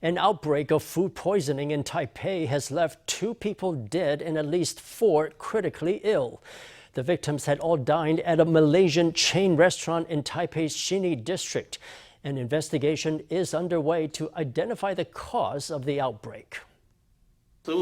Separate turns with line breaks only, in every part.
An outbreak of food poisoning in Taipei has left 2 people dead and at least 4 critically ill. The victims had all dined at a Malaysian chain restaurant in Taipei's Xinyi district. An investigation is underway to identify the cause of the outbreak.
The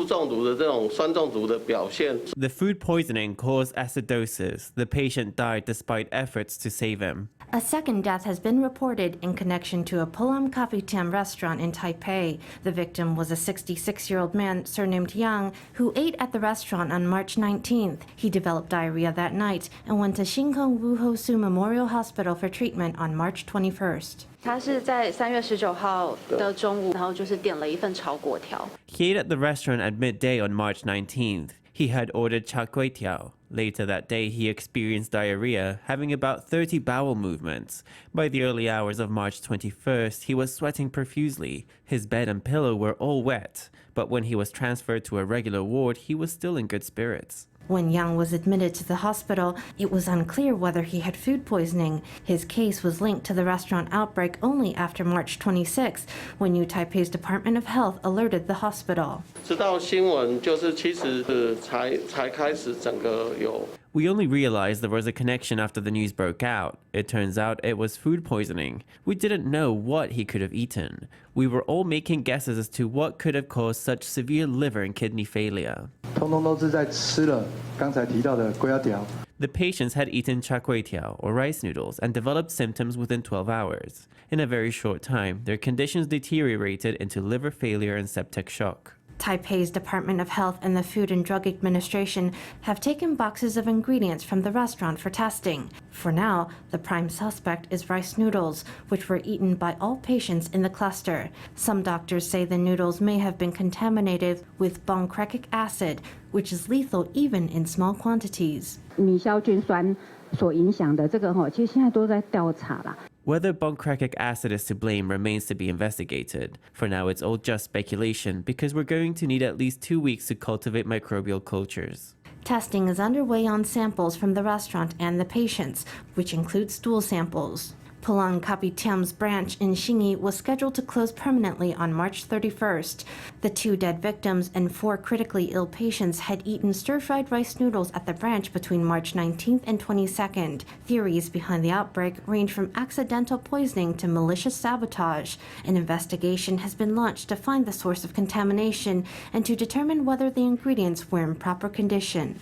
food poisoning caused acidosis. The patient died despite efforts to save him.
A second death has been reported in connection to a Polam Kopitiam restaurant in Taipei. The victim was a 66-year-old man surnamed Yang who ate at the restaurant on March 19th. He developed diarrhea that night and went to Shin Memorial Hospital for treatment on March 21st.
他是在3月19号的中午，然后就是点了一份炒粿条。
He ate at the restaurant at midday on March 19th. He had ordered char kway. Later that day, he experienced diarrhea, having about 30 bowel movements. By the early hours of March 21st, he was sweating profusely. His bed and pillow were all wet. But when he was transferred to a regular ward, he was still in good spirits.
When Yang was admitted to the hospital, it was unclear whether he had food poisoning. His case was linked to the restaurant outbreak only after March 26, when New Taipei's Department of Health alerted the hospital.
We only realized there was a connection after the news broke out. It turns out it was food poisoning. We didn't know what he could have eaten. We were all making guesses as to what could have caused such severe liver and kidney failure. The patients had eaten char or rice noodles and developed symptoms within 12 hours. In a very short time, their conditions deteriorated into liver failure and septic shock.
Taipei's Department of Health and the Food and Drug Administration have taken boxes of ingredients from the restaurant for testing. For now, the prime suspect is rice noodles, which were eaten by all patients in the cluster. Some doctors say the noodles may have been contaminated with bongkrecic acid, which is lethal even in small quantities.
Whether bongkrecic acid is to blame remains to be investigated. For now, it's all just speculation because we're going to need at least 2 weeks to cultivate microbial cultures.
Testing is underway on samples from the restaurant and the patients, which includes stool samples. Polam Kopitiam's branch in Xinyi was scheduled to close permanently on March 31st. The 2 dead victims and 4 critically ill patients had eaten stir-fried rice noodles at the branch between March 19th and 22nd. Theories behind the outbreak range from accidental poisoning to malicious sabotage. An investigation has been launched to find the source of contamination and to determine whether the ingredients were in proper condition.